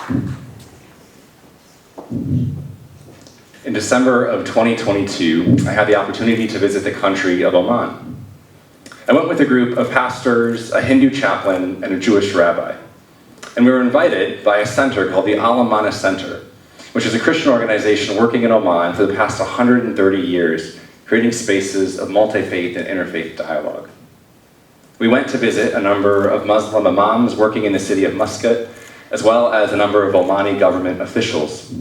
In December of 2022, I had the opportunity to visit the country of Oman. I went with a group of pastors, a Hindu chaplain, and a Jewish rabbi. And we were invited by a center called the Altena Center, which is a Christian organization working in Oman for the past 130 years, creating spaces of multi-faith and interfaith dialogue. We went to visit a number of Muslim imams working in the city of Muscat, as well as a number of Omani government officials.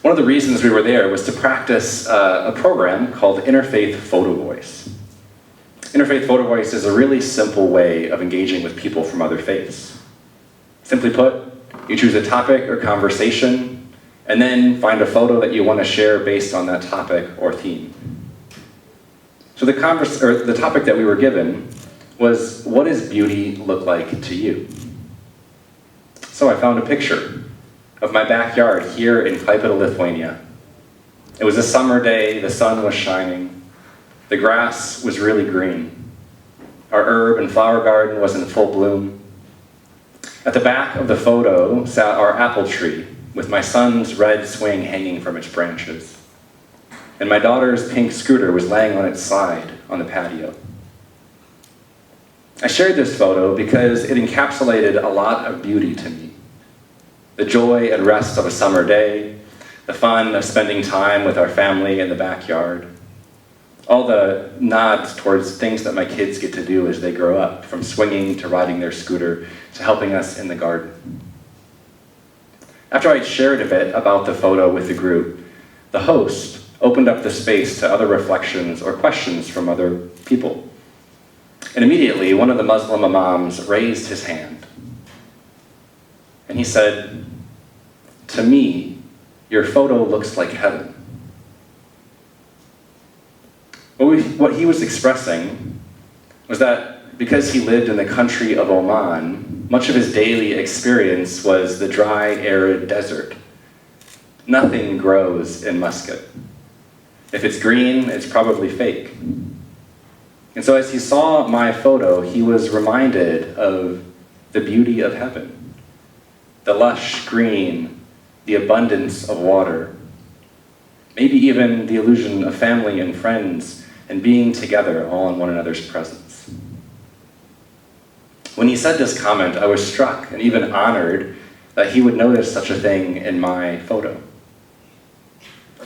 One of the reasons we were there was to practice a program called Interfaith Photo Voice. Interfaith Photo Voice is a really simple way of engaging with people from other faiths. Simply put, you choose a topic or conversation, and then find a photo that you want to share based on that topic or theme. So the topic that we were given was, what does beauty look like to you? So I found a picture of my backyard here in Klaipėda, Lithuania. It was a summer day, the sun was shining, the grass was really green. Our herb and flower garden was in full bloom. At the back of the photo sat our apple tree with my son's red swing hanging from its branches. And my daughter's pink scooter was laying on its side on the patio. I shared this photo because it encapsulated a lot of beauty to me. The joy and rest of a summer day, the fun of spending time with our family in the backyard, all the nods towards things that my kids get to do as they grow up, from swinging to riding their scooter to helping us in the garden. After I'd shared a bit about the photo with the group, the host opened up the space to other reflections or questions from other people. And immediately, one of the Muslim imams raised his hand. And he said, "To me, your photo looks like heaven." What he was expressing was that because he lived in the country of Oman, much of his daily experience was the dry, arid desert. Nothing grows in Muscat. If it's green, it's probably fake. And so as he saw my photo, he was reminded of the beauty of heaven, the lush green, the abundance of water, maybe even the illusion of family and friends and being together all in one another's presence. When he said this comment, I was struck and even honored that he would notice such a thing in my photo.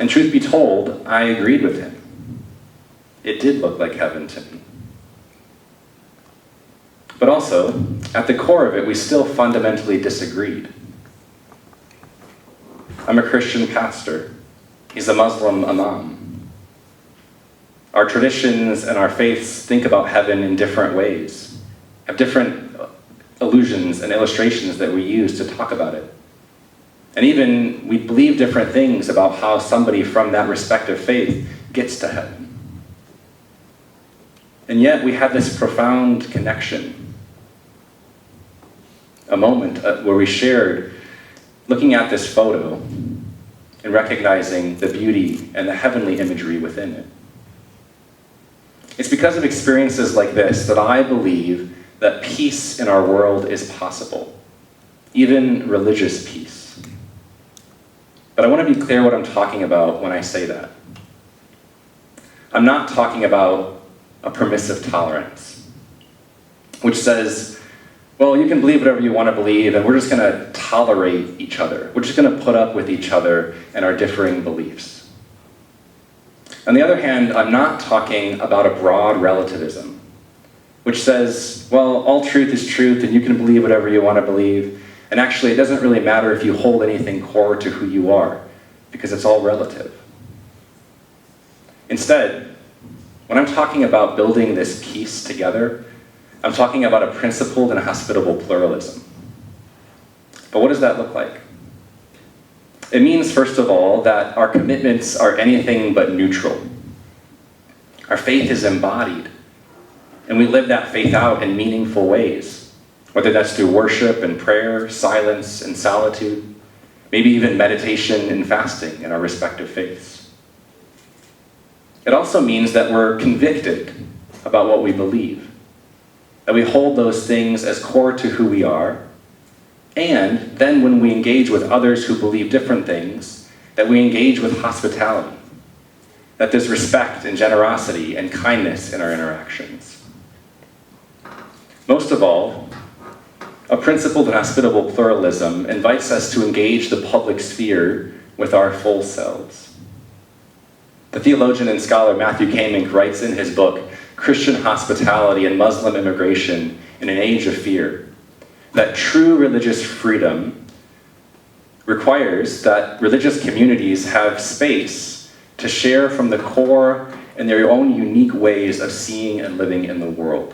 And truth be told, I agreed with him. It did look like heaven to me. But also, at the core of it, we still fundamentally disagreed. I'm a Christian pastor. He's a Muslim imam. Our traditions and our faiths think about heaven in different ways, have different allusions and illustrations that we use to talk about it. And even we believe different things about how somebody from that respective faith gets to heaven. And yet we have this profound connection, a moment where we shared looking at this photo and recognizing the beauty and the heavenly imagery within it. It's because of experiences like this that I believe that peace in our world is possible, even religious peace. But I want to be clear what I'm talking about when I say that. I'm not talking about a permissive tolerance, which says, well, you can believe whatever you want to believe, and we're just going to tolerate each other. We're just going to put up with each other and our differing beliefs. On the other hand, I'm not talking about a broad relativism, which says, well, all truth is truth, and you can believe whatever you want to believe, and actually it doesn't really matter if you hold anything core to who you are, because it's all relative. Instead, when I'm talking about building this peace together, I'm talking about a principled and hospitable pluralism. But what does that look like? It means, first of all, that our commitments are anything but neutral. Our faith is embodied, and we live that faith out in meaningful ways, whether that's through worship and prayer, silence and solitude, maybe even meditation and fasting in our respective faiths. It also means that we're convicted about what we believe, that we hold those things as core to who we are, And then when we engage with others who believe different things, that we engage with hospitality, that there's respect and generosity and kindness in our interactions. Most of all, a principled and hospitable pluralism invites us to engage the public sphere with our full selves. The theologian and scholar Matthew Kamink writes in his book, Christian Hospitality and Muslim Immigration in an Age of Fear, that true religious freedom requires that religious communities have space to share from the core in their own unique ways of seeing and living in the world.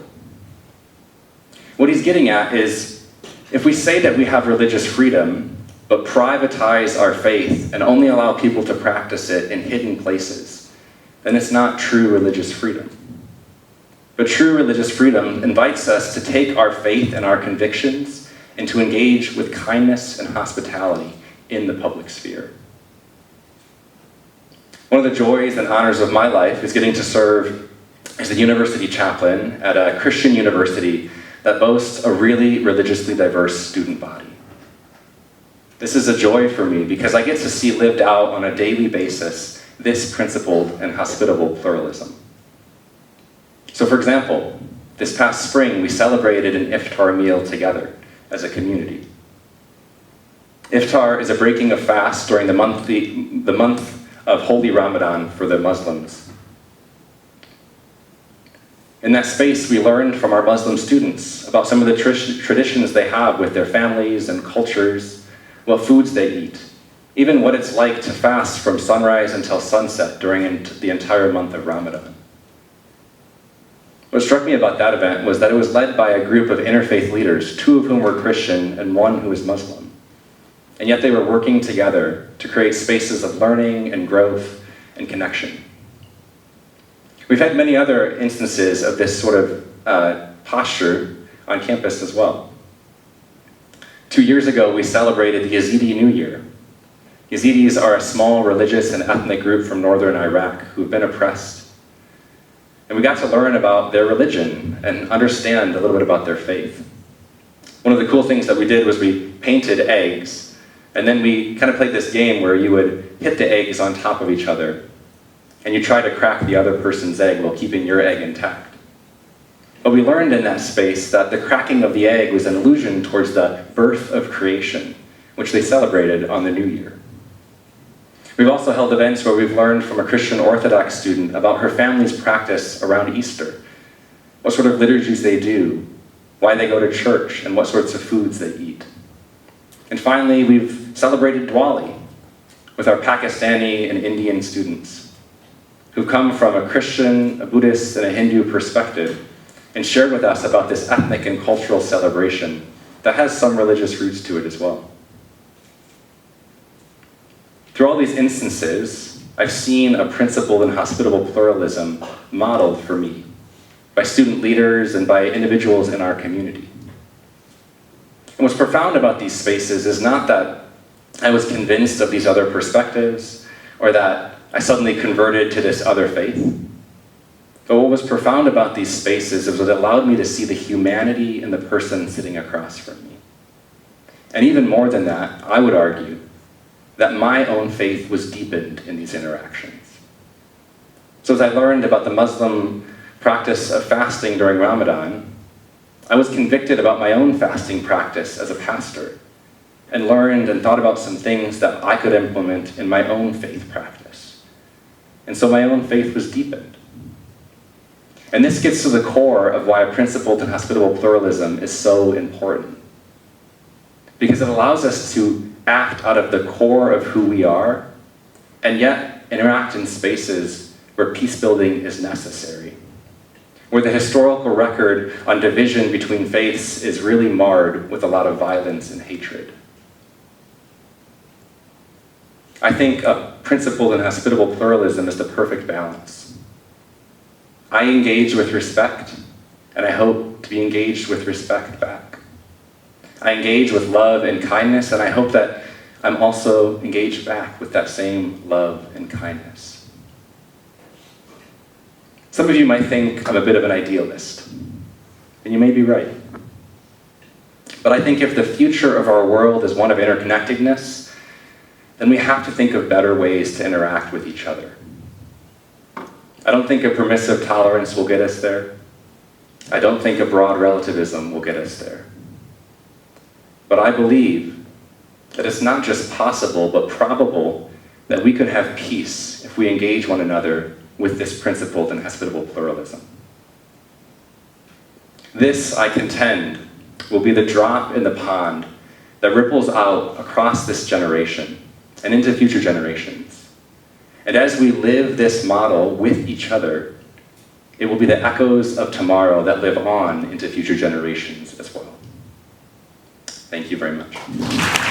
What he's getting at is, if we say that we have religious freedom, but privatize our faith and only allow people to practice it in hidden places, then it's not true religious freedom. But true religious freedom invites us to take our faith and our convictions and to engage with kindness and hospitality in the public sphere. One of the joys and honors of my life is getting to serve as a university chaplain at a Christian university that boasts a really religiously diverse student body. This is a joy for me because I get to see lived out on a daily basis this principled and hospitable pluralism. So for example, this past spring we celebrated an iftar meal together as a community. Iftar is a breaking of fast during the month of Holy Ramadan for the Muslims. In that space, we learned from our Muslim students about some of the traditions they have with their families and cultures, what foods they eat, even what it's like to fast from sunrise until sunset during the entire month of Ramadan. What struck me about that event was that it was led by a group of interfaith leaders, 2 of whom were Christian and 1 who was Muslim. And yet they were working together to create spaces of learning and growth and connection. We've had many other instances of this sort of posture on campus as well. 2 years ago, we celebrated the Yazidi New Year. Yazidis are a small religious and ethnic group from northern Iraq who've been oppressed. And we got to learn about their religion and understand a little bit about their faith. One of the cool things that we did was we painted eggs, and then we kind of played this game where you would hit the eggs on top of each other, and you try to crack the other person's egg while keeping your egg intact. But we learned in that space that the cracking of the egg was an allusion towards the birth of creation, which they celebrated on the New Year. We've also held events where we've learned from a Christian Orthodox student about her family's practice around Easter, what sort of liturgies they do, why they go to church, and what sorts of foods they eat. And finally, we've celebrated Diwali with our Pakistani and Indian students who come from a Christian, a Buddhist, and a Hindu perspective and shared with us about this ethnic and cultural celebration that has some religious roots to it as well. Through all these instances, I've seen a principled and hospitable pluralism modeled for me by student leaders and by individuals in our community. And what's profound about these spaces is not that I was convinced of these other perspectives or that I suddenly converted to this other faith. But what was profound about these spaces is it allowed me to see the humanity in the person sitting across from me. And even more than that, I would argue that my own faith was deepened in these interactions. So as I learned about the Muslim practice of fasting during Ramadan, I was convicted about my own fasting practice as a pastor and learned and thought about some things that I could implement in my own faith practice. And so my own faith was deepened. And this gets to the core of why a principled and hospitable pluralism is so important. Because it allows us to act out of the core of who we are, and yet interact in spaces where peace building is necessary, where the historical record on division between faiths is really marred with a lot of violence and hatred. I think a principled and hospitable pluralism is the perfect balance. I engage with respect, and I hope to be engaged with respect back. I engage with love and kindness, and I hope that I'm also engaged back with that same love and kindness. Some of you might think I'm a bit of an idealist, and you may be right. But I think if the future of our world is one of interconnectedness, then we have to think of better ways to interact with each other. I don't think a permissive tolerance will get us there. I don't think a broad relativism will get us there. But I believe that it's not just possible, but probable that we could have peace if we engage one another with this principled and hospitable pluralism. This, I contend, will be the drop in the pond that ripples out across this generation and into future generations. And as we live this model with each other, it will be the echoes of tomorrow that live on into future generations as well. Thank you very much.